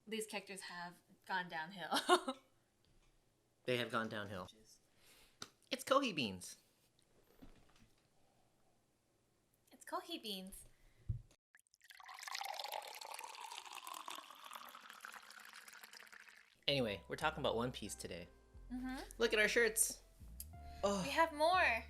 these characters have gone downhill. They have gone downhill. It's Kohi beans. It's Kohi beans. Anyway, we're talking about One Piece today. Mm-hmm. Look at our shirts. Oh, We have more,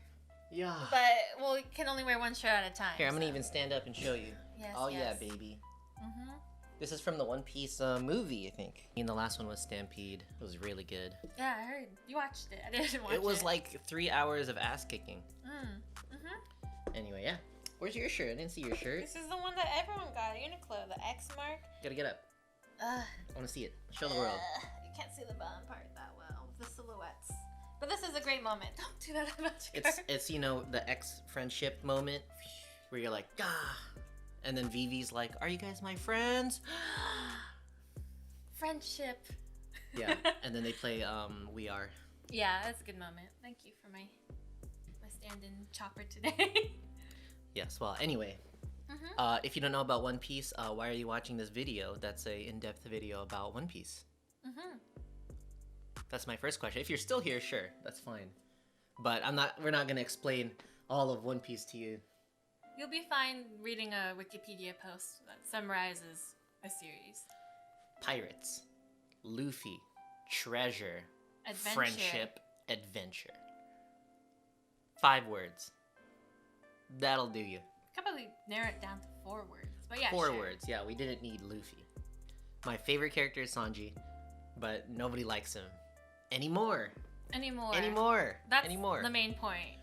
yeah. but we can only wear one shirt at a time. Here, I'm gonna even stand up and show you. Yes, Oh yes. yeah, baby. Mm-hmm. This is from the One Piece movie, I think. And the last one was Stampede. It was really good. Yeah, I heard. You watched it. I didn't watch it. It was like 3 hours of ass kicking. Mm-hmm. Anyway, yeah. Where's your shirt? I didn't see your shirt. This is the one that everyone got at Uniqlo, the X mark. Gotta get up. Ugh. I wanna see it. Show the world. You can't see the bottom part that well, the silhouettes. But this is a great moment. Don't do that about your It's you know, the ex friendship moment where you're like, ah, and then Vivi's like, are you guys my friends? Friendship. Yeah, and then they play We Are. Yeah, that's a good moment. Thank you for my stand-in chopper today. Yes, well, anyway, if you don't know about One Piece, why are you watching this video? That's a in-depth video about One Piece. That's my first question. If you're still here, sure, that's fine. But we're not gonna explain all of One Piece to you. You'll be fine reading a Wikipedia post that summarizes a series. Pirates, Luffy, treasure, Adventure. friendship, adventure. 5 words. That'll do you. Could probably narrow it down to 4 words. But yeah, 4 sure. words, yeah, we didn't need Luffy. My favorite character is Sanji, but nobody likes him. Anymore. That's the main point.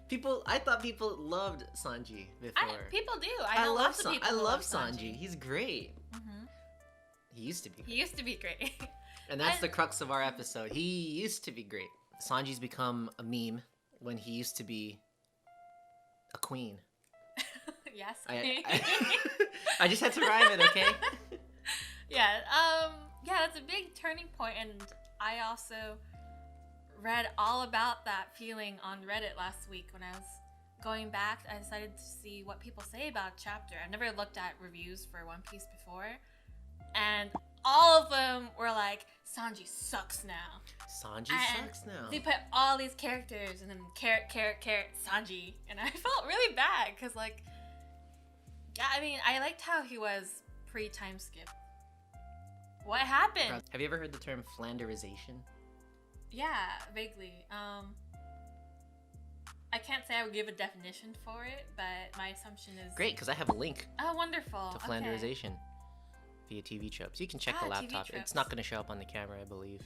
I thought people loved Sanji before. People do. I know lots of people I who love Sanji. He's great. Mm-hmm. He used to be. He used to be great. And that's the crux of our episode. He used to be great. Sanji's become a meme when he used to be a queen. Yes. I just had to rhyme it, okay? Yeah. Yeah, that's a big turning point, and I also read all about that feeling on Reddit last week when I was going back. I decided to see what people say about a chapter. I've never looked at reviews for One Piece before, and all of them were like, Sanji sucks now. Sanji sucks now. They put all these characters and then carrot, Sanji, and I felt really bad because, like, yeah, I mean, I liked how he was pre-time skip. What happened? Have you ever heard the term Flanderization? Yeah, vaguely. I can't say I would give a definition for it, but my assumption is... Great, because I have a link Oh, wonderful. to Flanderization via TV tropes. You can check the TV laptop. tropes. It's not going to show up on the camera, I believe.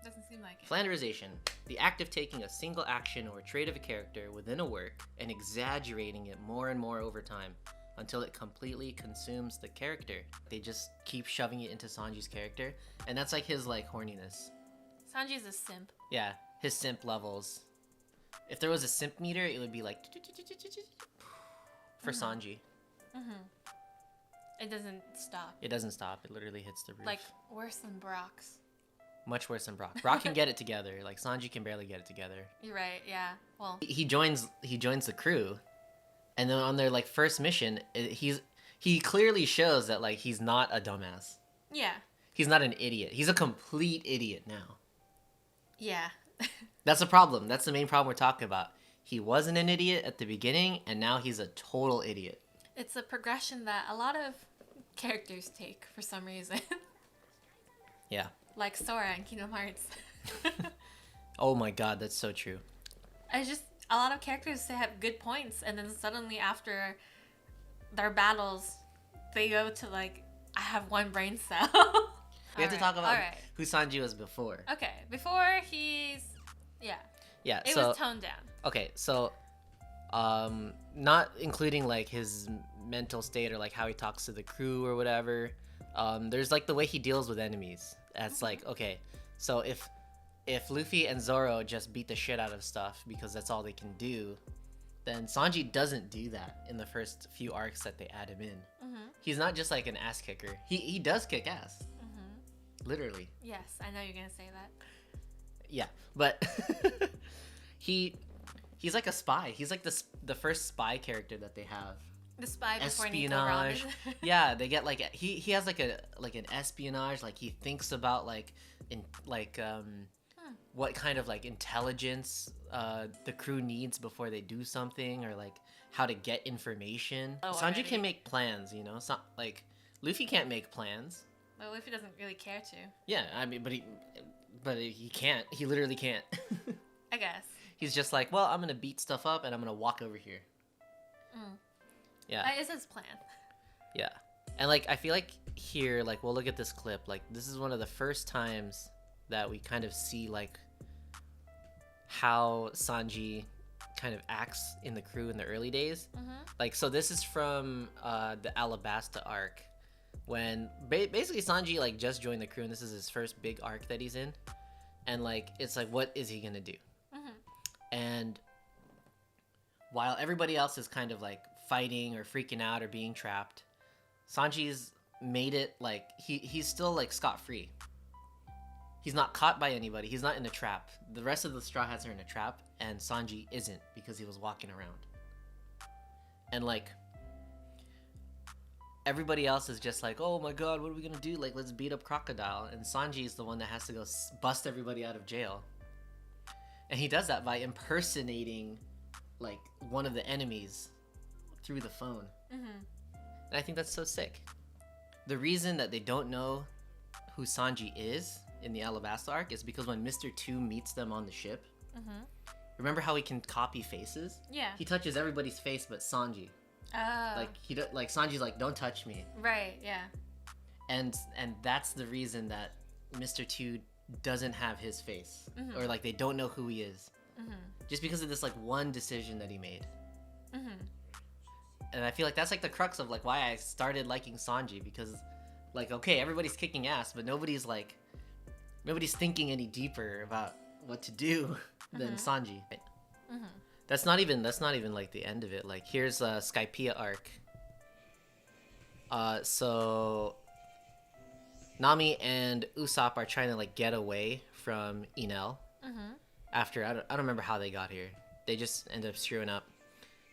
Doesn't seem like it. Flanderization, the act of taking a single action or trait of a character within a work and exaggerating it more and more over time until it completely consumes the character. They just keep shoving it into Sanji's character, and that's like his horniness. Sanji's a simp. Yeah, his simp levels. If there was a simp meter, it would be like for Sanji. It doesn't stop. It doesn't stop. It literally hits the roof. Like, worse than Brock's. Much worse than Brock. Brock can get it together. Like Sanji can barely get it together. You're right, yeah. Well, He joins the crew, and then on their first mission, he clearly shows that he's not a dumbass. yeah. He's not an idiot. He's a complete idiot now. Yeah. That's a problem. That's the main problem we're talking about. He wasn't an idiot at the beginning, and now he's a total idiot. It's a progression that a lot of characters take for some reason. Yeah. Like Sora in Kingdom Hearts. Oh my god, that's so true. A lot of characters have good points, and then suddenly after their battles, they go to I have one brain cell. We have to talk about who Sanji was before. Okay, before yeah. It was toned down. Okay, so not including his mental state or how he talks to the crew or whatever. There's the way he deals with enemies. That's okay, so if Luffy and Zoro just beat the shit out of stuff because that's all they can do, then Sanji doesn't do that in the first few arcs that they add him in. He's not just an ass kicker. He does kick ass. Literally. Yes, I know you're gonna say that. Yeah, but he's like a spy. He's the first spy character that they have. The spy before Nico Ramen. Yeah, they get like he has like an espionage. Like he thinks about like what kind of like intelligence the crew needs before they do something, or like how to get information. Sanji can make plans, you know. Like Luffy can't make plans. Well, Luffy doesn't really care to. Yeah, I mean, but he can't. He literally can't. I guess. He's just like, well, I'm gonna beat stuff up and I'm gonna walk over here. Yeah. That is his plan. Yeah. And like I feel like here, like we'll look at this clip, like this is one of the first times that we kind of see like how Sanji kind of acts in the crew in the early days. Like, so this is from the Alabasta arc, when basically Sanji like just joined the crew and this is his first big arc that he's in, and like it's like, what is he gonna do? And while everybody else is kind of like fighting or freaking out or being trapped, Sanji's made it like he's still like scot-free. He's not caught by anybody. He's not in a trap. The rest of the Straw Hats are in a trap, and Sanji isn't because he was walking around. And like everybody else is just like, oh my god, what are we gonna do? Like, let's beat up Crocodile. And Sanji is the one that has to go bust everybody out of jail. And he does that by impersonating like one of the enemies through the phone. And I think that's so sick. The reason that they don't know who Sanji is in the Alabasta arc is because when Mr. 2 meets them on the ship, remember how he can copy faces? Yeah. He touches everybody's face but Sanji. Like Sanji's like, don't touch me. Right, yeah. And that's the reason that Mr. 2 doesn't have his face, or like they don't know who he is, just because of this like one decision that he made. And I feel like that's like the crux of like why I started liking Sanji, because like, okay, everybody's kicking ass, but nobody's thinking any deeper about what to do than Sanji. That's not even like the end of it. Like, here's Skypia Arc. So Nami and Usopp are trying to like get away from Enel. After I don't remember how they got here. They just end up screwing up.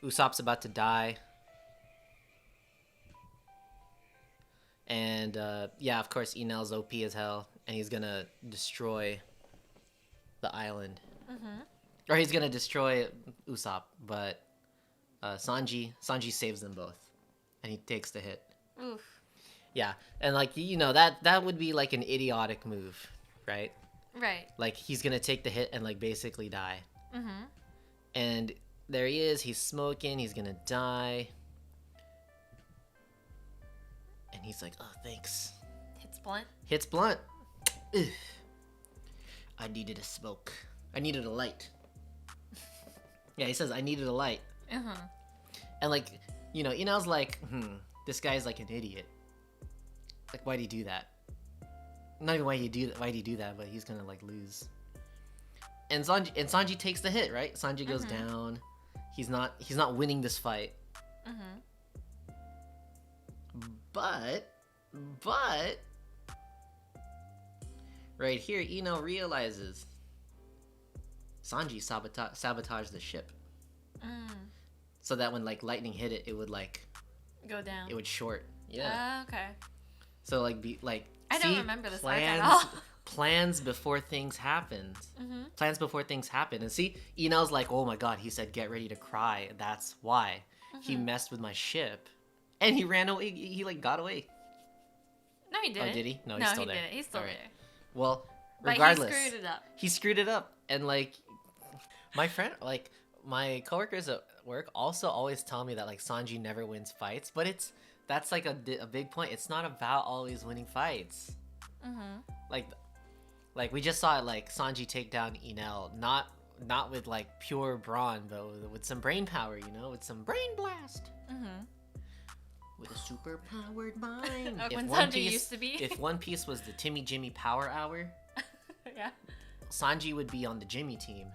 Usopp's about to die. And yeah, of course Enel's OP as hell, and he's gonna destroy the island. Or he's gonna destroy Usopp, but Sanji saves them both, and he takes the hit. Oof. Yeah, and like, you know, that would be like an idiotic move, right? Right. Like, he's gonna take the hit and like basically die. And there he is. He's smoking. He's gonna die. And he's like, oh, thanks. Hits blunt. Ugh. I needed a smoke. I needed a light. Yeah, he says, I needed a light. And like, you know, Enel's like, this guy's like an idiot. Like, why'd he do that? Not even why'd he do that, but he's gonna like lose. And Sanji takes the hit, right? Sanji goes down. He's not winning this fight. But right here, Enel realizes Sanji sabotaged the ship. So that when like lightning hit it, it would like go down. It would short. Yeah. Okay. So like I don't remember this arc at all. Plans before things happen. Plans before things happen. And see, Enel's like, oh my god, he said get ready to cry. That's why. He messed with my ship. And he ran away. He like got away. No, he didn't. Oh, did he? No, he's still there. Didn't. He's still there. Well, regardless. But he screwed it up. He screwed it up. And like, my friend, like, my coworkers at work also always tell me that like Sanji never wins fights. But that's like a big point. It's not about always winning fights. Like we just saw it, like Sanji take down Enel, not with like pure brawn, but with some brain power, you know, with some brain blast. With a super powered mind. When Sanji used to be. If One Piece was the Timmy Jimmy Power Hour, yeah, Sanji would be on the Jimmy team,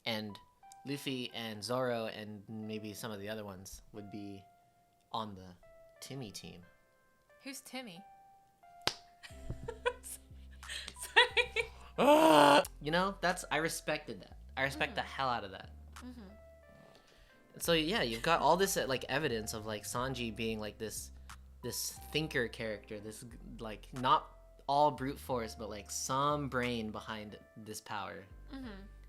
and Luffy and Zoro and maybe some of the other ones would be on the Timmy team. Who's Timmy? You know, I respected that. I respect the hell out of that. So yeah, you've got all this like evidence of like Sanji being like this thinker character, this like not all brute force, but like some brain behind this power. Mm-hmm.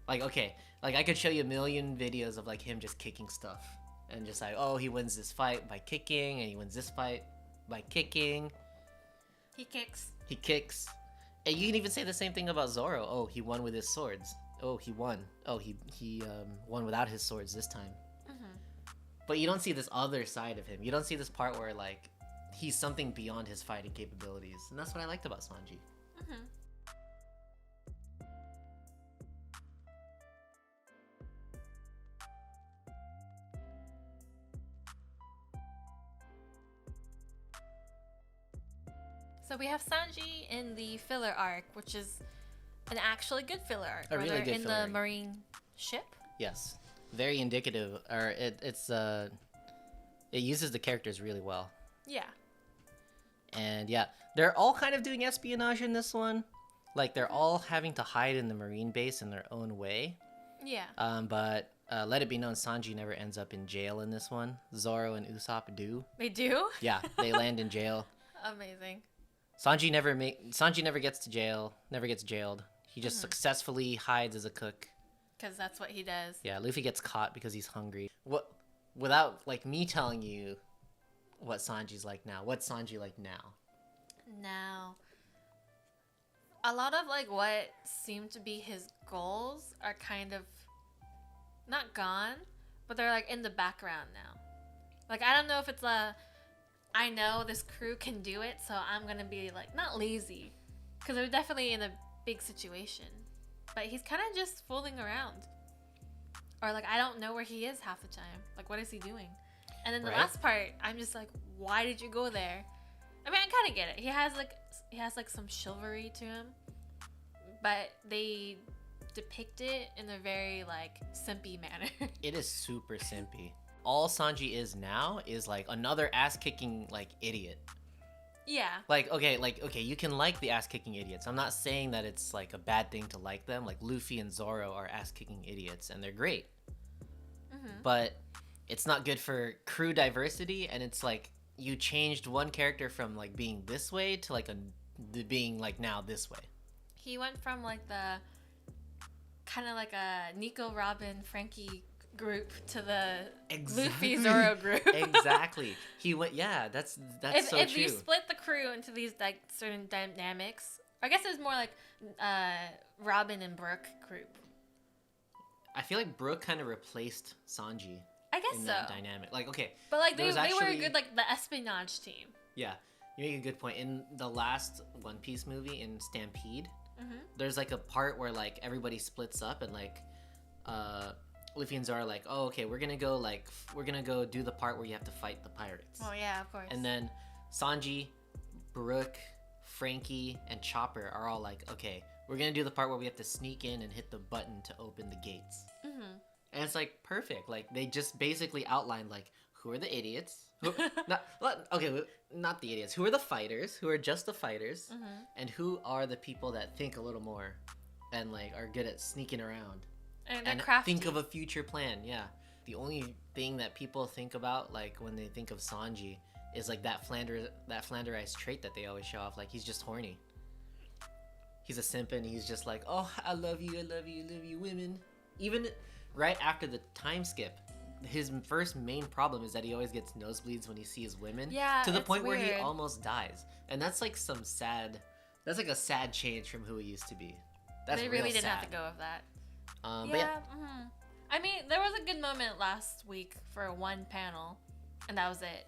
Like okay, like I could show you a million videos of like him just kicking stuff and just like, oh, he wins this fight by kicking, and he wins this fight by kicking. He kicks. He kicks. And you can even say the same thing about Zoro. Oh, he won with his swords. Oh, he won. Oh, he won without his swords this time. Mm-hmm. But you don't see this other side of him. You don't see this part where like he's something beyond his fighting capabilities, and that's what I liked about Sanji. Mm-hmm. So we have Sanji in the filler arc, which is an actually good filler arc. A really good in filler the arc. marine ship. Yes, very indicative. Or it uses the characters really well. Yeah. And yeah, they're all kind of doing espionage in this one. Like they're all having to hide in the marine base in their own way. Yeah. But let it be known, Sanji never ends up in jail in this one. Zoro and Usopp do. They do? Yeah, they land in jail. Amazing. Sanji never gets to jail. Never gets jailed. He just successfully hides as a cook. Because that's what he does. Yeah, Luffy gets caught because he's hungry. Without like me telling you what Sanji's like now. What's Sanji like now? Now, a lot of like what seemed to be his goals are kind of not gone, but they're like in the background now. Like I don't know if it's I know this crew can do it, so I'm gonna be like not lazy, because they're definitely in a big situation, but he's kind of just fooling around, or like I don't know where he is half the time. Like what is he doing? And then the Right. last part, I'm just like, why did you go there? I mean, I kind of get it. He has like some chivalry to him, but they depict it in a very like simpy manner. It is super simpy. All Sanji is now is like another ass-kicking like idiot. Yeah. Like okay, you can like the ass-kicking idiots. I'm not saying that it's like a bad thing to like them. Like Luffy and Zoro are ass-kicking idiots and they're great. Mm-hmm. But it's not good for crew diversity, and it's like you changed one character from like being this way to like being like now this way. He went from like the kind of like a Nico, Robin, Frankie group to the Luffy Zoro group. Exactly. He went. Yeah, that's if, so if true. you split the crew into these like certain dynamics, I guess it's more like Robin and Brooke group. I feel like Brooke kind of replaced Sanji I guess in so. that dynamic. Like okay, But like they was were a actually- good like the espionage team. yeah, you make a good point. In the last One Piece movie in Stampede, Mm-hmm. there's like a part where like everybody splits up and like Luffy and Zoro are like, oh okay, we're gonna go do the part where you have to fight the pirates. Oh yeah, of course. And then Sanji, Brooke, Frankie, and Chopper are all like, okay, we're gonna do the part where we have to sneak in and hit the button to open the gates. Mm-hmm. And it's like perfect. Like they just basically outlined like who are the idiots. Not the idiots. Who are the fighters? Who are just the fighters? Mm-hmm. And who are the people that think a little more and like are good at sneaking around And they're and crafty. think of a future plan. Yeah. The only thing that people think about like when they think of Sanji is like that Flanderized trait that they always show off. Like he's just horny. He's a simp and he's just like, oh, I love you, women. Even right after the time skip, his first main problem is that he always gets nosebleeds when he sees women. Yeah, to the it's point where he weird. almost dies. And that's like that's like a sad change from who he used to be. That's they really real didn't sad. have to go with that. But Yeah. yeah, Mm-hmm. I mean, there was a good moment last week for one panel, and that was it.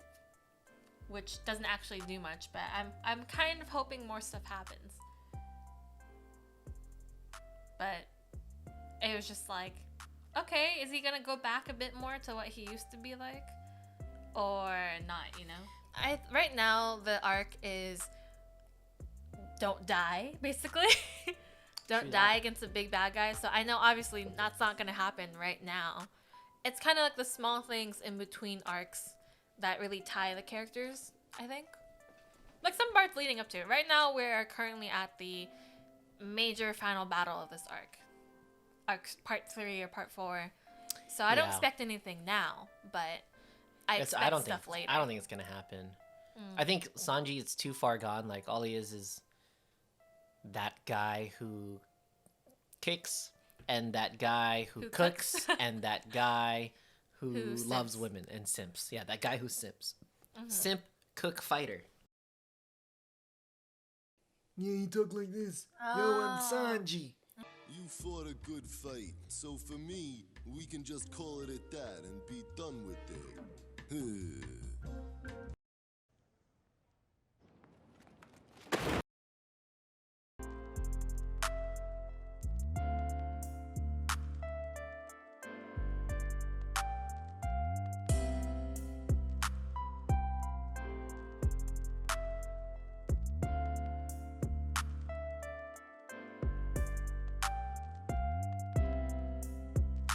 Which doesn't actually do much, but I'm kind of hoping more stuff happens. But it was just like, okay, is he gonna go back a bit more to what he used to be like, or not? You know, right now the arc is don't die, basically. Don't True die that. against the big bad guy. So I know obviously that's not gonna happen right now. It's kind of like the small things in between arcs that really tie the characters, I think. Like some parts leading up to it. Right now we're currently at the major final battle of this arc. Arc part 3 or part 4. So I don't Yeah. expect anything now, but I expect I don't stuff think later. I don't think it's gonna happen. I think Sanji is too far gone. Like all he is that guy who kicks, and that guy who cooks, and that guy who loves simps. women and simps. Yeah, that guy who simps. Simp, cook, fighter. Yeah, you talk like this. Yo, I'm Sanji. You fought a good fight, so for me, we can just call it at that and be done with it.